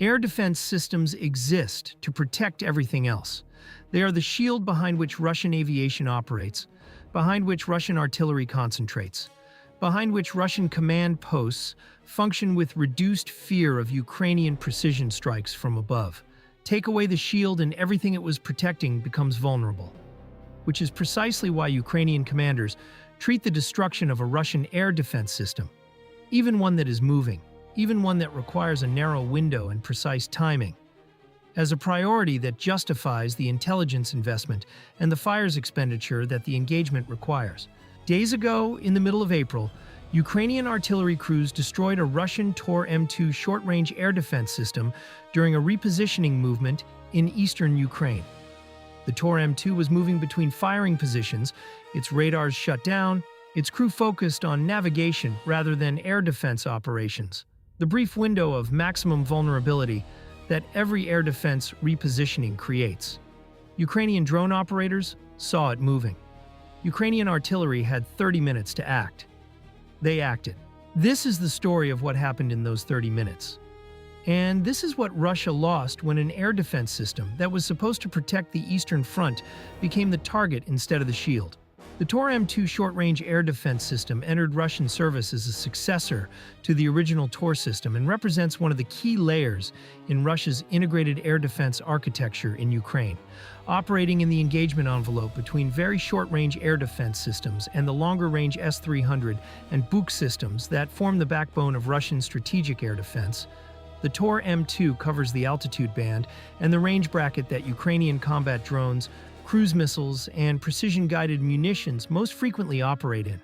Air defense systems exist to protect everything else. They are the shield behind which Russian aviation operates, behind which Russian artillery concentrates, behind which Russian command posts function with reduced fear of Ukrainian precision strikes from above. Take away the shield and everything it was protecting becomes vulnerable, which is precisely why Ukrainian commanders treat the destruction of a Russian air defense system, even one that is moving, even one that requires a narrow window and precise timing, as a priority that justifies the intelligence investment and the fires expenditure that the engagement requires. Days ago, in the middle of April, Ukrainian artillery crews destroyed a Russian Tor-M2 short-range air defense system during a repositioning movement in eastern Ukraine. The Tor-M2 was moving between firing positions, its radars shut down, its crew focused on navigation rather than air defense operations. The brief window of maximum vulnerability that every air defense repositioning creates. Ukrainian drone operators saw it moving. Ukrainian artillery had 30 minutes to act. They acted. This is the story of what happened in those 30 minutes. And this is what Russia lost when an air defense system that was supposed to protect the Eastern Front became the target instead of the shield. The Tor-M2 short-range air defense system entered Russian service as a successor to the original Tor system and represents one of the key layers in Russia's integrated air defense architecture in Ukraine, operating in the engagement envelope between very short-range air defense systems and the longer-range S-300 and Buk systems that form the backbone of Russian strategic air defense. The Tor-M2 covers the altitude band and the range bracket that Ukrainian combat drones, cruise missiles, and precision-guided munitions most frequently operate in.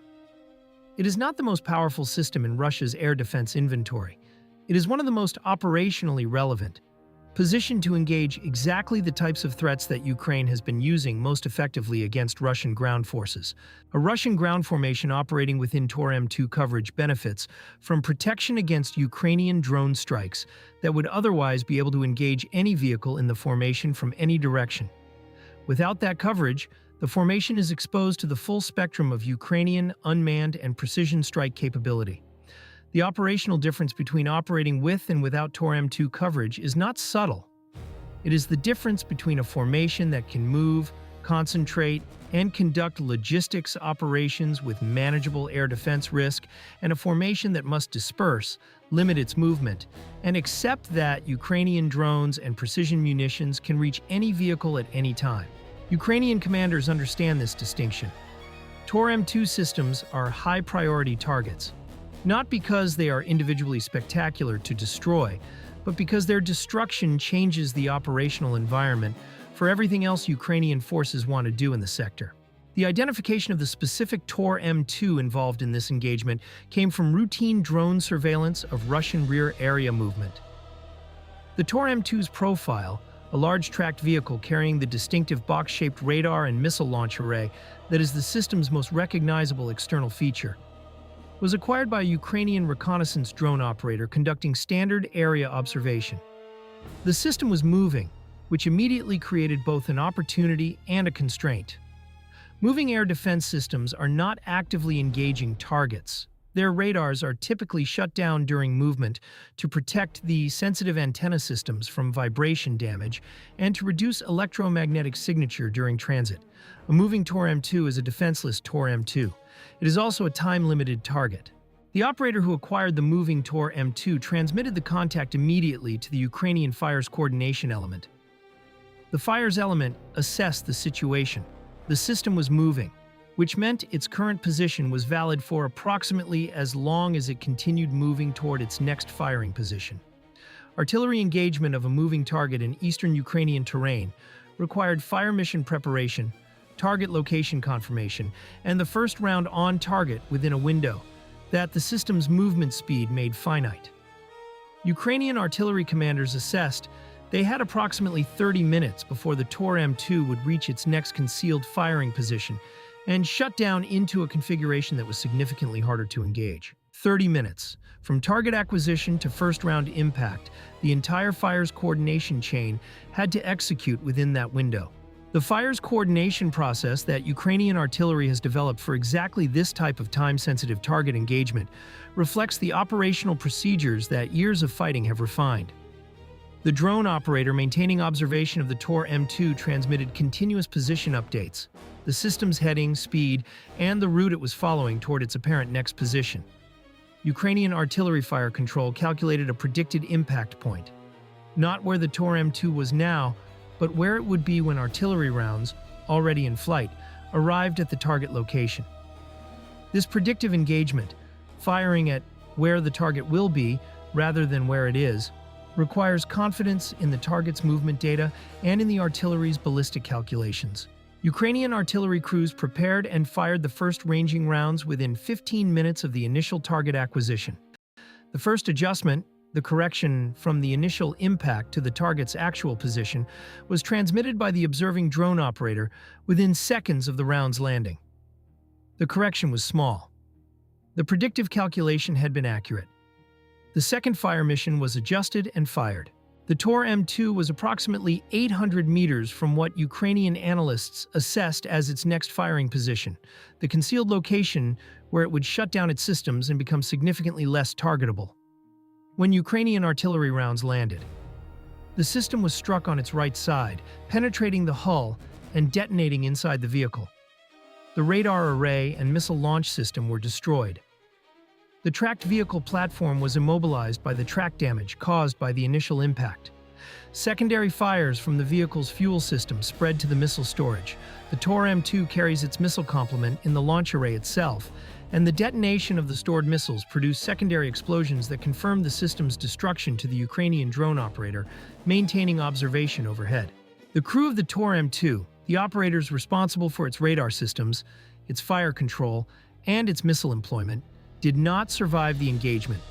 It is not the most powerful system in Russia's air defense inventory. It is one of the most operationally relevant, positioned to engage exactly the types of threats that Ukraine has been using most effectively against Russian ground forces. A Russian ground formation operating within Tor-M2 coverage benefits from protection against Ukrainian drone strikes that would otherwise be able to engage any vehicle in the formation from any direction. Without that coverage, the formation is exposed to the full spectrum of Ukrainian unmanned and precision strike capability. The operational difference between operating with and without Tor-M2 coverage is not subtle. It is the difference between a formation that can move, concentrate, and conduct logistics operations with manageable air defense risk and a formation that must disperse, limit its movement, and accept that Ukrainian drones and precision munitions can reach any vehicle at any time. Ukrainian commanders understand this distinction. Tor-M2 systems are high-priority targets, not because they are individually spectacular to destroy, but because their destruction changes the operational environment for everything else Ukrainian forces want to do in the sector. The identification of the specific Tor-M2 involved in this engagement came from routine drone surveillance of Russian rear area movement. The Tor-M2's profile, a large tracked vehicle carrying the distinctive box-shaped radar and missile launch array that is the system's most recognizable external feature, was acquired by a Ukrainian reconnaissance drone operator conducting standard area observation. The system was moving, which immediately created both an opportunity and a constraint. Moving air defense systems are not actively engaging targets. Their radars are typically shut down during movement to protect the sensitive antenna systems from vibration damage and to reduce electromagnetic signature during transit. A moving Tor-M2 is a defenseless Tor-M2. It is also a time-limited target. The operator who acquired the moving Tor-M2 transmitted the contact immediately to the Ukrainian fires coordination element. The fires element assessed the situation. The system was moving, which meant its current position was valid for approximately as long as it continued moving toward its next firing position. Artillery engagement of a moving target in eastern Ukrainian terrain required fire mission preparation, target location confirmation, and the first round on target within a window that the system's movement speed made finite. Ukrainian artillery commanders assessed they had approximately 30 minutes before the Tor-M2 would reach its next concealed firing position and shut down into a configuration that was significantly harder to engage. 30 minutes. From target acquisition to first-round impact, the entire fires coordination chain had to execute within that window. The fires coordination process that Ukrainian artillery has developed for exactly this type of time-sensitive target engagement reflects the operational procedures that years of fighting have refined. The drone operator maintaining observation of the Tor-M2 transmitted continuous position updates, the system's heading, speed, and the route it was following toward its apparent next position. Ukrainian artillery fire control calculated a predicted impact point, not where the Tor-M2 was now, but where it would be when artillery rounds, already in flight, arrived at the target location. This predictive engagement, firing at where the target will be rather than where it is, requires confidence in the target's movement data and in the artillery's ballistic calculations. Ukrainian artillery crews prepared and fired the first ranging rounds within 15 minutes of the initial target acquisition. The first adjustment, the correction from the initial impact to the target's actual position, was transmitted by the observing drone operator within seconds of the round's landing. The correction was small. The predictive calculation had been accurate. The second fire mission was adjusted and fired. The Tor-M2 was approximately 800 meters from what Ukrainian analysts assessed as its next firing position, the concealed location where it would shut down its systems and become significantly less targetable. When Ukrainian artillery rounds landed, the system was struck on its right side, penetrating the hull and detonating inside the vehicle. The radar array and missile launch system were destroyed. The tracked vehicle platform was immobilized by the track damage caused by the initial impact. Secondary fires from the vehicle's fuel system spread to the missile storage. The Tor-M2 carries its missile complement in the launch array itself, and the detonation of the stored missiles produced secondary explosions that confirmed the system's destruction to the Ukrainian drone operator, maintaining observation overhead. The crew of the Tor-M2, the operators responsible for its radar systems, its fire control, and its missile employment, did not survive the engagement.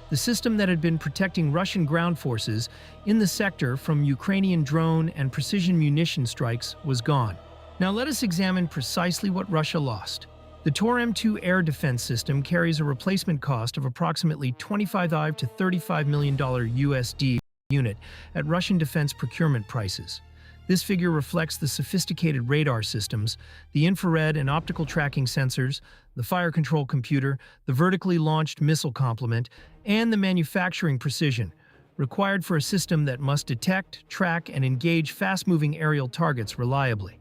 The system that had been protecting Russian ground forces in the sector from Ukrainian drone and precision munition strikes was gone. Now let us examine precisely what Russia lost. The Tor-M2 air defense system carries a replacement cost of approximately $25 to $35 million USD unit at Russian defense procurement prices. This figure reflects the sophisticated radar systems, the infrared and optical tracking sensors, the fire control computer, the vertically launched missile complement, and the manufacturing precision required for a system that must detect, track, and engage fast-moving aerial targets reliably.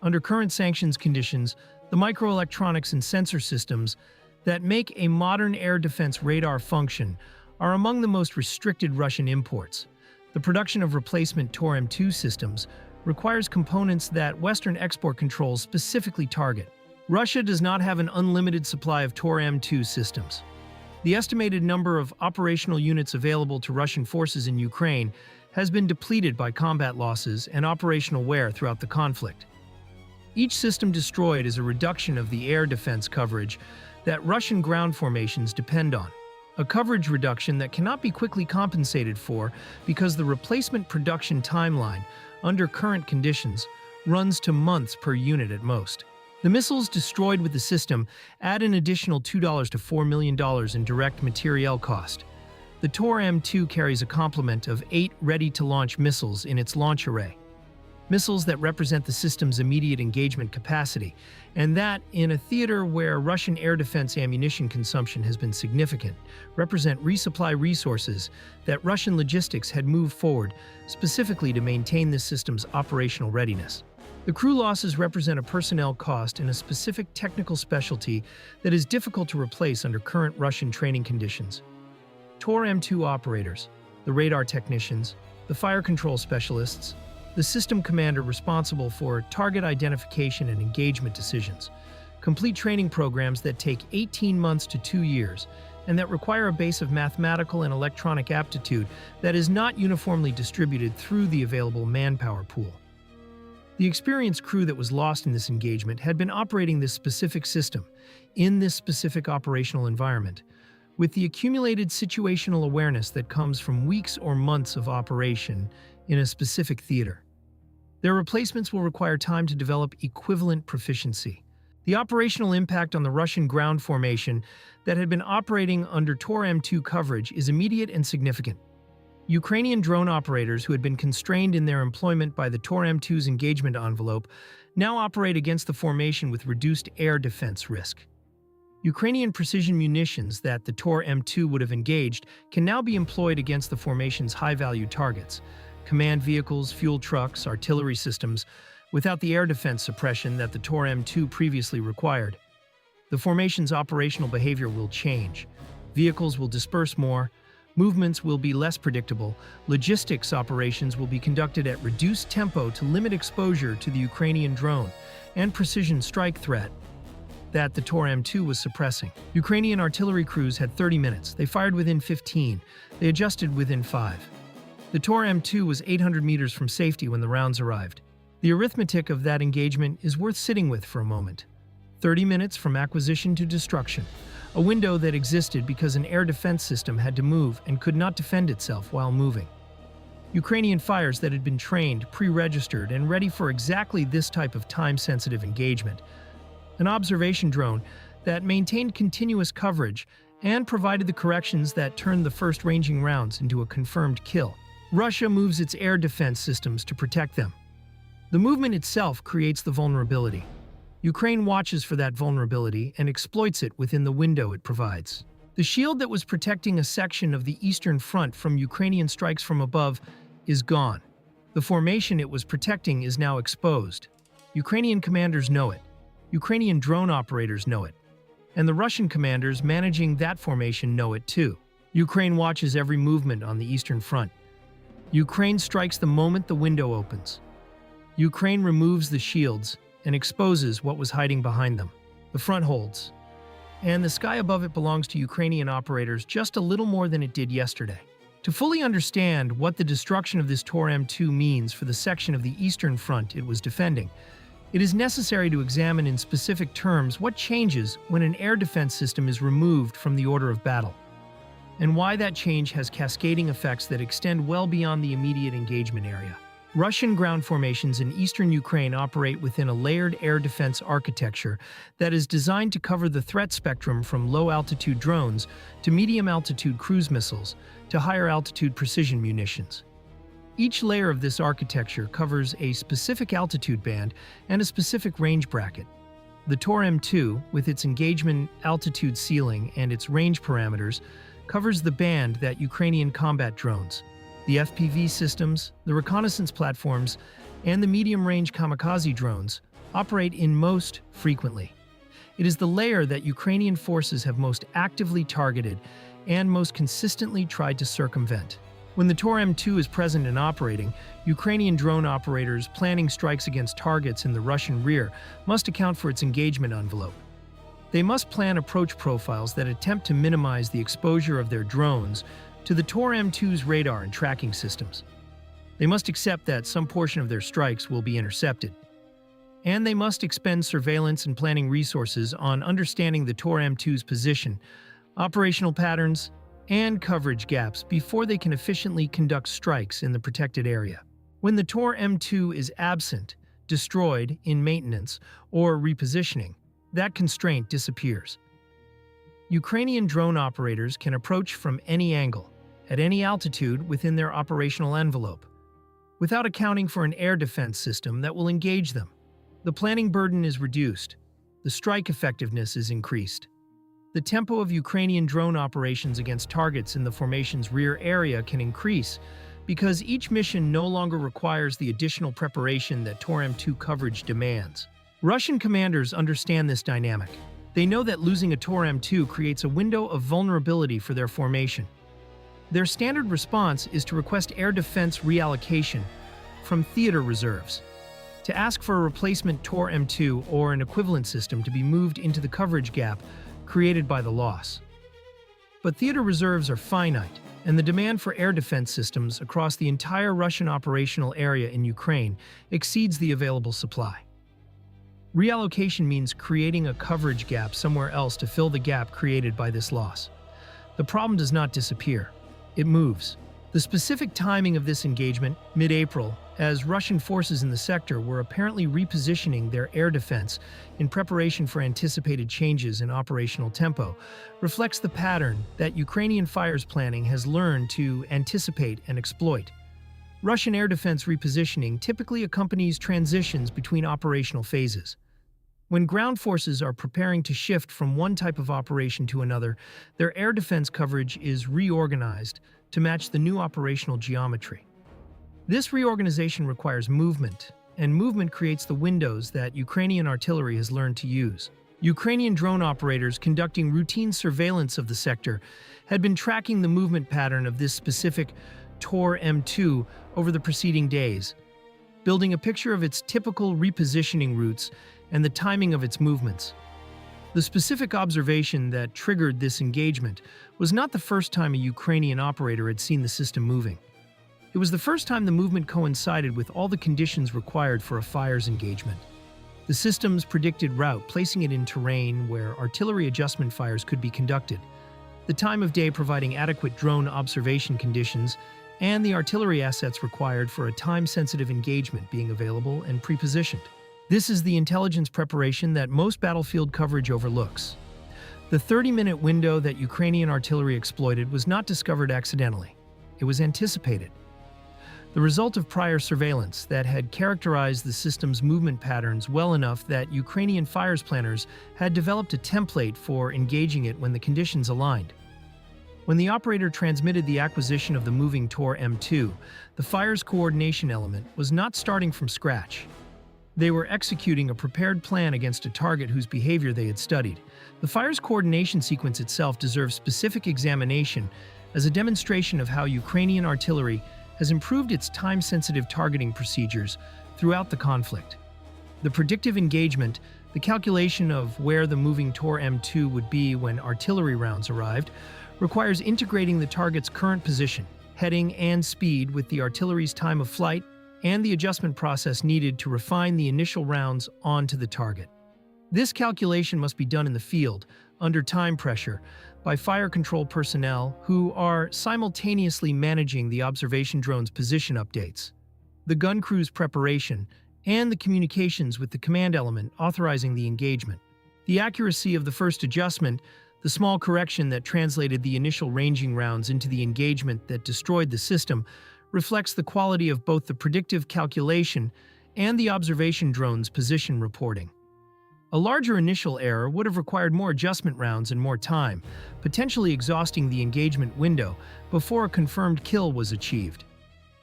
Under current sanctions conditions, the microelectronics and sensor systems that make a modern air defense radar function are among the most restricted Russian imports. The production of replacement Tor-M2 systems requires components that Western export controls specifically target. Russia does not have an unlimited supply of Tor-M2 systems. The estimated number of operational units available to Russian forces in Ukraine has been depleted by combat losses and operational wear throughout the conflict. Each system destroyed is a reduction of the air defense coverage that Russian ground formations depend on. A coverage reduction that cannot be quickly compensated for because the replacement production timeline, under current conditions, runs to months per unit at most. The missiles destroyed with the system add an additional $2 to $4 million in direct materiel cost. The Tor-M2 carries a complement of 8 ready-to-launch missiles in its launch array. Missiles that represent the system's immediate engagement capacity, and that, in a theater where Russian air defense ammunition consumption has been significant, represent resupply resources that Russian logistics had moved forward specifically to maintain this system's operational readiness. The crew losses represent a personnel cost in a specific technical specialty that is difficult to replace under current Russian training conditions. Tor-M2 operators, the radar technicians, the fire control specialists, the system commander responsible for target identification and engagement decisions, complete training programs that take 18 months to 2 years, and that require a base of mathematical and electronic aptitude that is not uniformly distributed through the available manpower pool. The experienced crew that was lost in this engagement had been operating this specific system, in this specific operational environment, with the accumulated situational awareness that comes from weeks or months of operation in a specific theater. Their replacements will require time to develop equivalent proficiency. The operational impact on the Russian ground formation that had been operating under Tor-M2 coverage is immediate and significant. Ukrainian drone operators who had been constrained in their employment by the Tor-M2's engagement envelope now operate against the formation with reduced air defense risk. Ukrainian precision munitions that the Tor-M2 would have engaged can now be employed against the formation's high-value targets: command vehicles, fuel trucks, artillery systems, without the air defense suppression that the Tor-M2 previously required. The formation's operational behavior will change. Vehicles will disperse more, movements will be less predictable, logistics operations will be conducted at reduced tempo to limit exposure to the Ukrainian drone and precision strike threat that the Tor-M2 was suppressing. Ukrainian artillery crews had 30 minutes. They fired within 15. They adjusted within 5. The Tor-M2 was 800 meters from safety when the rounds arrived. The arithmetic of that engagement is worth sitting with for a moment. 30 minutes from acquisition to destruction, a window that existed because an air defense system had to move and could not defend itself while moving. Ukrainian fighters that had been trained, pre-registered, and ready for exactly this type of time-sensitive engagement. An observation drone that maintained continuous coverage and provided the corrections that turned the first ranging rounds into a confirmed kill. Russia moves its air defense systems to protect them. The movement itself creates the vulnerability. Ukraine watches for that vulnerability and exploits it within the window it provides. The shield that was protecting a section of the eastern front from Ukrainian strikes from above is gone. The formation it was protecting is now exposed. Ukrainian commanders know it. Ukrainian drone operators know it. And the Russian commanders managing that formation know it too. Ukraine watches every movement on the eastern front. Ukraine strikes the moment the window opens. Ukraine removes the shields and exposes what was hiding behind them. The front holds. And the sky above it belongs to Ukrainian operators just a little more than it did yesterday. To fully understand what the destruction of this Tor-M2 means for the section of the eastern front it was defending, it is necessary to examine in specific terms what changes when an air defense system is removed from the order of battle, and why that change has cascading effects that extend well beyond the immediate engagement area. Russian ground formations in eastern Ukraine operate within a layered air defense architecture that is designed to cover the threat spectrum from low-altitude drones to medium-altitude cruise missiles to higher-altitude precision munitions. Each layer of this architecture covers a specific altitude band and a specific range bracket. The Tor-M2, with its engagement altitude ceiling and its range parameters, covers the band that Ukrainian combat drones, the FPV systems, the reconnaissance platforms, and the medium-range kamikaze drones operate in most frequently. It is the layer that Ukrainian forces have most actively targeted and most consistently tried to circumvent. When the Tor-M2 is present and operating, Ukrainian drone operators planning strikes against targets in the Russian rear must account for its engagement envelope. They must plan approach profiles that attempt to minimize the exposure of their drones to the Tor-M2's radar and tracking systems. They must accept that some portion of their strikes will be intercepted. And they must expend surveillance and planning resources on understanding the Tor-M2's position, operational patterns, and coverage gaps before they can efficiently conduct strikes in the protected area. When the Tor-M2 is absent, destroyed in maintenance, or repositioning, that constraint disappears. Ukrainian drone operators can approach from any angle, at any altitude within their operational envelope, without accounting for an air defense system that will engage them. The planning burden is reduced. The strike effectiveness is increased. The tempo of Ukrainian drone operations against targets in the formation's rear area can increase because each mission no longer requires the additional preparation that Tor-M2 coverage demands. Russian commanders understand this dynamic. They know that losing a Tor-M2 creates a window of vulnerability for their formation. Their standard response is to request air defense reallocation from theater reserves, to ask for a replacement Tor-M2 or an equivalent system to be moved into the coverage gap created by the loss. But theater reserves are finite, and the demand for air defense systems across the entire Russian operational area in Ukraine exceeds the available supply. Reallocation means creating a coverage gap somewhere else to fill the gap created by this loss. The problem does not disappear. It moves. The specific timing of this engagement, mid-April, as Russian forces in the sector were apparently repositioning their air defense in preparation for anticipated changes in operational tempo, reflects the pattern that Ukrainian fires planning has learned to anticipate and exploit. Russian air defense repositioning typically accompanies transitions between operational phases. When ground forces are preparing to shift from one type of operation to another, their air defense coverage is reorganized to match the new operational geometry. This reorganization requires movement, and movement creates the windows that Ukrainian artillery has learned to use. Ukrainian drone operators conducting routine surveillance of the sector had been tracking the movement pattern of this specific Tor-M2 over the preceding days, building a picture of its typical repositioning routes and the timing of its movements. The specific observation that triggered this engagement was not the first time a Ukrainian operator had seen the system moving. It was the first time the movement coincided with all the conditions required for a fire's engagement. The system's predicted route, placing it in terrain where artillery adjustment fires could be conducted, the time of day providing adequate drone observation conditions, and the artillery assets required for a time-sensitive engagement being available and pre-positioned. This is the intelligence preparation that most battlefield coverage overlooks. The 30-minute window that Ukrainian artillery exploited was not discovered accidentally. It was anticipated. The result of prior surveillance that had characterized the system's movement patterns well enough that Ukrainian fires planners had developed a template for engaging it when the conditions aligned. When the operator transmitted the acquisition of the moving Tor-M2, the fire's coordination element was not starting from scratch. They were executing a prepared plan against a target whose behavior they had studied. The fire's coordination sequence itself deserves specific examination as a demonstration of how Ukrainian artillery has improved its time-sensitive targeting procedures throughout the conflict. The predictive engagement, the calculation of where the moving Tor-M2 would be when artillery rounds arrived, requires integrating the target's current position, heading, and speed with the artillery's time of flight and the adjustment process needed to refine the initial rounds onto the target. This calculation must be done in the field, under time pressure, by fire control personnel who are simultaneously managing the observation drone's position updates, the gun crew's preparation, and the communications with the command element authorizing the engagement. The accuracy of the first adjustment, the small correction that translated the initial ranging rounds into the engagement that destroyed the system, reflects the quality of both the predictive calculation and the observation drone's position reporting. A larger initial error would have required more adjustment rounds and more time, potentially exhausting the engagement window before a confirmed kill was achieved.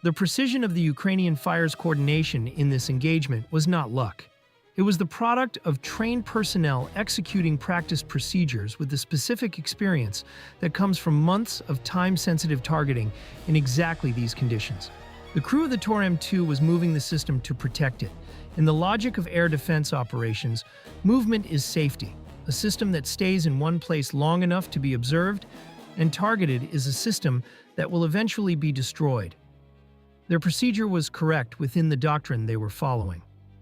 The precision of the Ukrainian fire's coordination in this engagement was not luck. It was the product of trained personnel executing practice procedures with the specific experience that comes from months of time-sensitive targeting in exactly these conditions. The crew of the Tor-M2 was moving the system to protect it. In the logic of air defense operations, movement is safety. A system that stays in one place long enough to be observed and targeted is a system that will eventually be destroyed. Their procedure was correct within the doctrine they were following.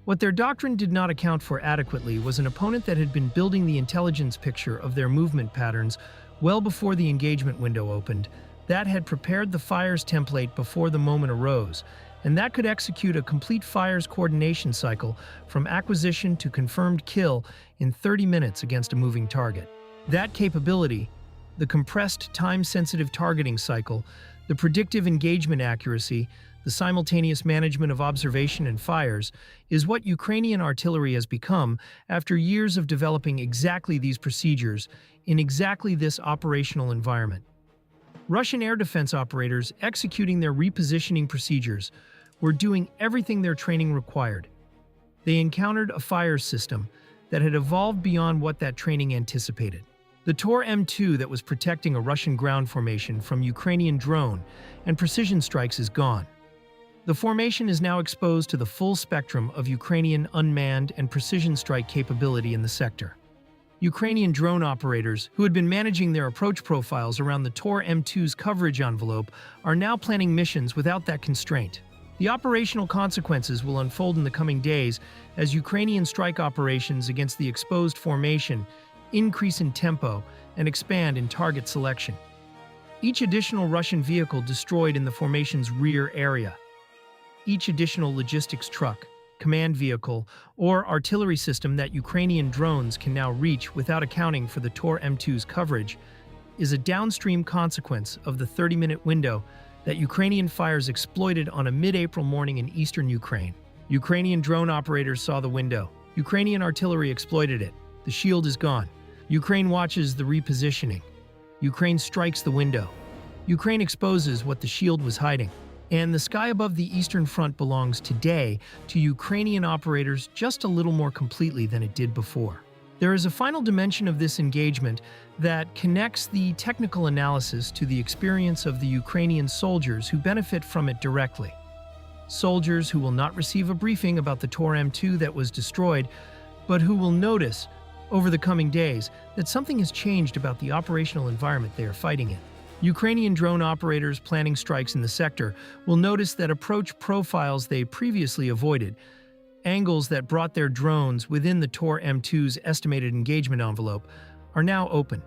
What their doctrine did not account for adequately was an opponent that had been building the intelligence picture of their movement patterns well before the engagement window opened, that had prepared the fire's template before the moment arose, and that could execute a complete fire's coordination cycle from acquisition to confirmed kill in 30 minutes against a moving target. That capability, the compressed time-sensitive targeting cycle, the predictive engagement accuracy, the simultaneous management of observation and fires, is what Ukrainian artillery has become after years of developing exactly these procedures in exactly this operational environment. Russian air defense operators executing their repositioning procedures were doing everything their training required. They encountered a fire system that had evolved beyond what that training anticipated. The Tor-M2 that was protecting a Russian ground formation from Ukrainian drone and precision strikes is gone. The formation is now exposed to the full spectrum of Ukrainian unmanned and precision strike capability in the sector. Ukrainian drone operators, who had been managing their approach profiles around the Tor-M2's coverage envelope, are now planning missions without that constraint. The operational consequences will unfold in the coming days as Ukrainian strike operations against the exposed formation increase in tempo and expand in target selection. Each additional Russian vehicle destroyed in the formation's rear area, each additional logistics truck, command vehicle, or artillery system that Ukrainian drones can now reach without accounting for the Tor-M2's coverage, is a downstream consequence of the 30-minute window that Ukrainian fires exploited on a mid-April morning in eastern Ukraine. Ukrainian drone operators saw the window. Ukrainian artillery exploited it. The shield is gone. Ukraine watches the repositioning. Ukraine strikes the window. Ukraine exposes what the shield was hiding. And the sky above the Eastern Front belongs today to Ukrainian operators just a little more completely than it did before. There is a final dimension of this engagement that connects the technical analysis to the experience of the Ukrainian soldiers who benefit from it directly. Soldiers who will not receive a briefing about the Tor-M2 that was destroyed, but who will notice over the coming days that something has changed about the operational environment they are fighting in. Ukrainian drone operators planning strikes in the sector will notice that approach profiles they previously avoided, angles that brought their drones within the Tor-M2's estimated engagement envelope, are now open.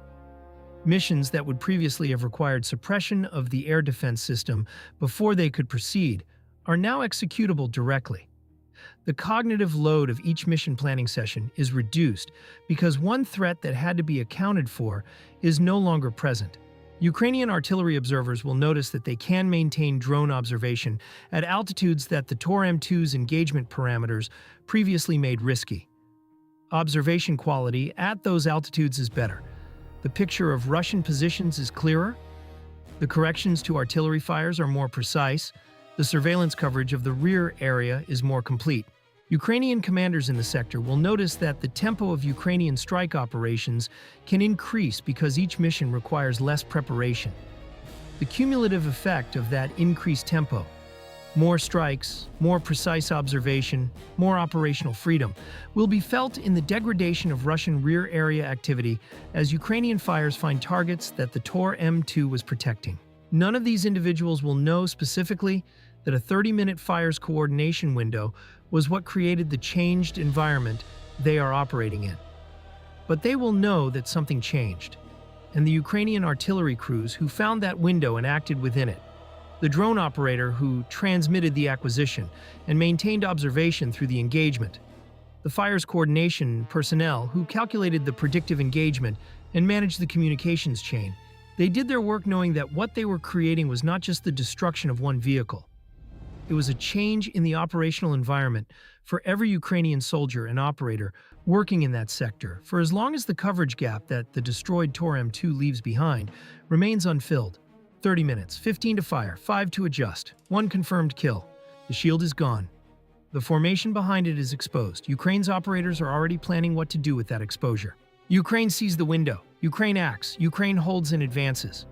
Missions that would previously have required suppression of the air defense system before they could proceed are now executable directly. The cognitive load of each mission planning session is reduced because one threat that had to be accounted for is no longer present. Ukrainian artillery observers will notice that they can maintain drone observation at altitudes that the Tor-M2's engagement parameters previously made risky. Observation quality at those altitudes is better. The picture of Russian positions is clearer. The corrections to artillery fires are more precise. The surveillance coverage of the rear area is more complete. Ukrainian commanders in the sector will notice that the tempo of Ukrainian strike operations can increase because each mission requires less preparation. The cumulative effect of that increased tempo, more strikes, more precise observation, more operational freedom, will be felt in the degradation of Russian rear area activity as Ukrainian fires find targets that the Tor-M2 was protecting. None of these individuals will know specifically that a 30-minute fires coordination window was what created the changed environment they are operating in. But they will know that something changed, and the Ukrainian artillery crews who found that window and acted within it, the drone operator who transmitted the acquisition and maintained observation through the engagement, the fires coordination personnel who calculated the predictive engagement and managed the communications chain. They did their work knowing that what they were creating was not just the destruction of one vehicle. It was a change in the operational environment for every Ukrainian soldier and operator working in that sector, for as long as the coverage gap that the destroyed Tor-M2 leaves behind remains unfilled. 30 minutes, 15 to fire, 5 to adjust, 1 confirmed kill. The shield is gone. The formation behind it is exposed. Ukraine's operators are already planning what to do with that exposure. Ukraine sees the window. Ukraine acts. Ukraine holds and advances.